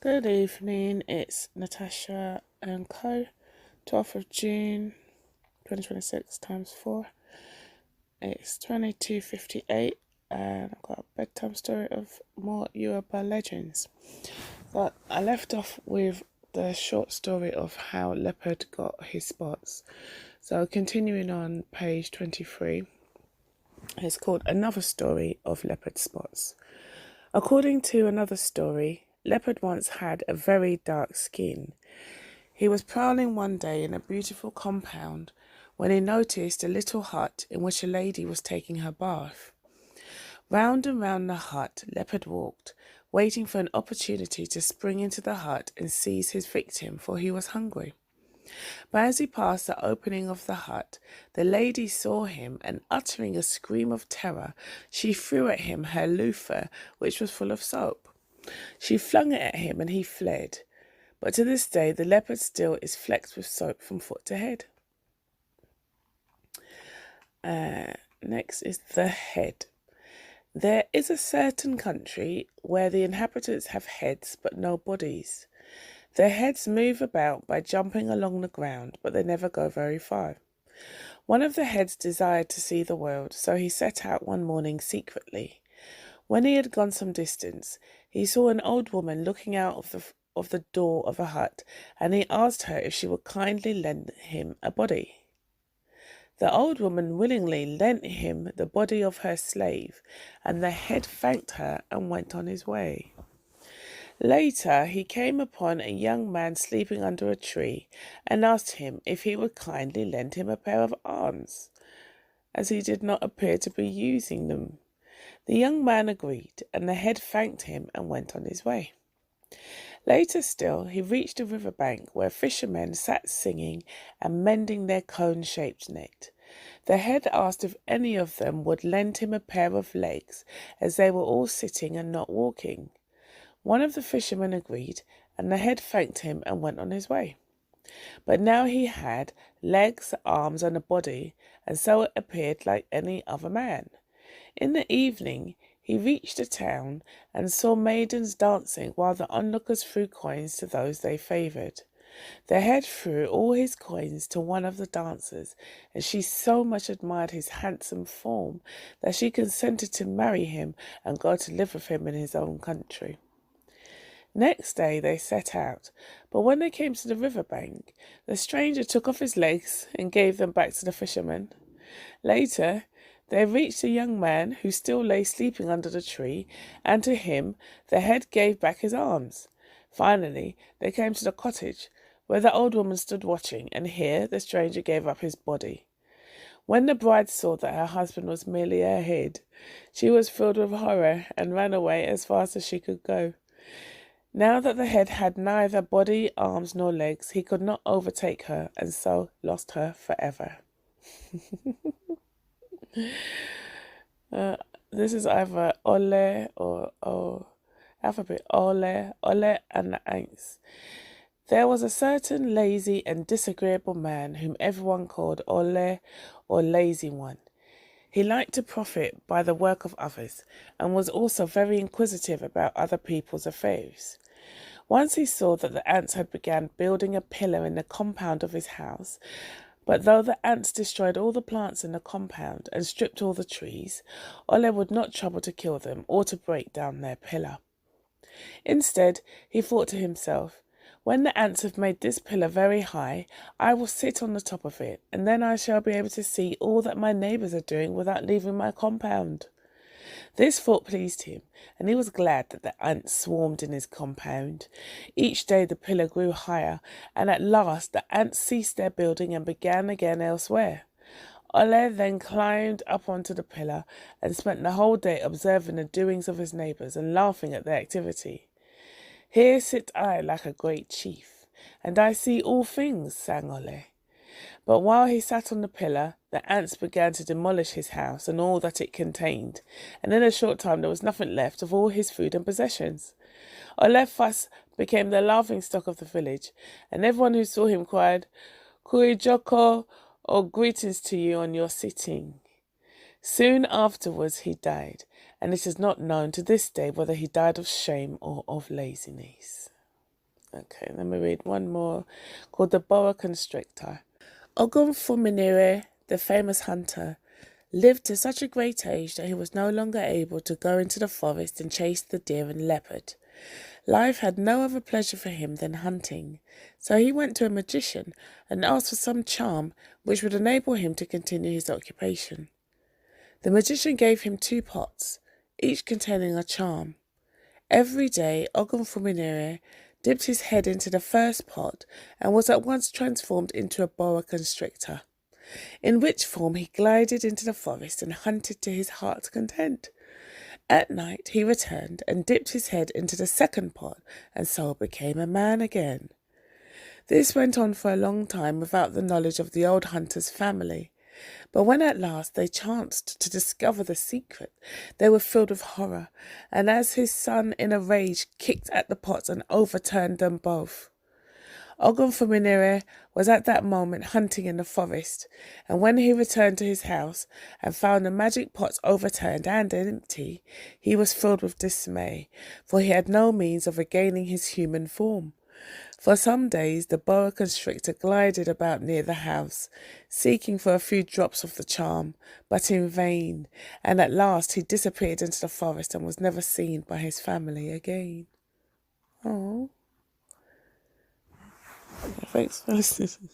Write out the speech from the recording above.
Good evening, it's Natasha N.K.O, 12th of June 2026 times 4. It's 22:58 and I've got a bedtime story of more Yoruba legends. But I left off with the short story of how Leopard got his spots. So continuing on page 23, it's called Another Story of Leopard Spots. According to another story, Leopard once had a very dark skin. He was prowling one day in a beautiful compound when he noticed a little hut in which a lady was taking her bath. Round and round the hut Leopard walked, waiting for an opportunity to spring into the hut and seize his victim, for he was hungry. But as he passed the opening of the hut, the lady saw him, and uttering a scream of terror, she threw at him her loofah, which was full of soap. She flung it at him and he fled. But to this day, the leopard still is flecked with soap from foot to head. Next is the head. There is a certain country where the inhabitants have heads but no bodies. Their heads move about by jumping along the ground, but they never go very far. One of the heads desired to see the world, so he set out one morning secretly. When he had gone some distance, he saw an old woman looking out of the door of a hut, and he asked her if she would kindly lend him a body. The old woman willingly lent him the body of her slave, and the head thanked her and went on his way. Later, he came upon a young man sleeping under a tree and asked him if he would kindly lend him a pair of arms, as he did not appear to be using them. The young man agreed, and the head thanked him and went on his way. Later still, he reached a river bank where fishermen sat singing and mending their cone-shaped net. The head asked if any of them would lend him a pair of legs, as they were all sitting and not walking. One of the fishermen agreed, and the head thanked him and went on his way. But now he had legs, arms, and a body, and so it appeared like any other man. In the evening, he reached a town and saw maidens dancing while the onlookers threw coins to those they favoured. The head threw all his coins to one of the dancers, and she so much admired his handsome form that she consented to marry him and go to live with him in his own country. Next day they set out, but when they came to the river bank, the stranger took off his legs and gave them back to the fisherman. Later, they reached a young man who still lay sleeping under the tree, and to him the head gave back his arms. Finally, they came to the cottage, where the old woman stood watching, and here the stranger gave up his body. When the bride saw that her husband was merely a head, she was filled with horror and ran away as fast as she could go. Now that the head had neither body, arms, nor legs, he could not overtake her, and so lost her forever. This is either ole or alphabet ole and eins. There was a certain lazy and disagreeable man whom everyone called Ole or Lazy One. He liked to profit by the work of others, and was also very inquisitive about other people's affairs. Once he saw that the ants had begun building a pillar in the compound of his house, but though the ants destroyed all the plants in the compound and stripped all the trees, Ole would not trouble to kill them or to break down their pillar. Instead, he thought to himself, when the ants have made this pillar very high, I will sit on the top of it, and then I shall be able to see all that my neighbours are doing without leaving my compound. This thought pleased him, and he was glad that the ants swarmed in his compound. Each day the pillar grew higher, and at last the ants ceased their building and began again elsewhere. Ole then climbed up onto the pillar and spent the whole day observing the doings of his neighbours and laughing at their activity. Here sit I like a great chief, and I see all things, sang Ole. But while he sat on the pillar, the ants began to demolish his house and all that it contained, and in a short time there was nothing left of all his food and possessions. Ole thus became the laughing-stock of the village, and everyone who saw him cried, "Kui Joko," or greetings to you on your sitting. Soon afterwards he died, and it is not known to this day whether he died of shame or of laziness. Okay, let me read one more called the boa constrictor. Ogunfunminire, the famous hunter, lived to such a great age that he was no longer able to go into the forest and chase the deer and leopard. Life had no other pleasure for him than hunting, so he went to a magician and asked for some charm which would enable him to continue his occupation. The magician gave him 2 pots, each containing a charm. Every day, Ogunfunminire dipped his head into the first pot and was at once transformed into a boa constrictor, in which form he glided into the forest and hunted to his heart's content. At night he returned and dipped his head into the second pot and so became a man again. This went on for a long time without the knowledge of the old hunter's family. But when at last they chanced to discover the secret, they were filled with horror, and as his son in a rage kicked at the pots and overturned them both. Ogunfunminire was at that moment hunting in the forest, and when he returned to his house and found the magic pots overturned and empty, he was filled with dismay, for he had no means of regaining his human form. For some days the boa constrictor glided about near the house, seeking for a few drops of the charm, but in vain, and at last he disappeared into the forest and was never seen by his family again. Oh, thanks for listening.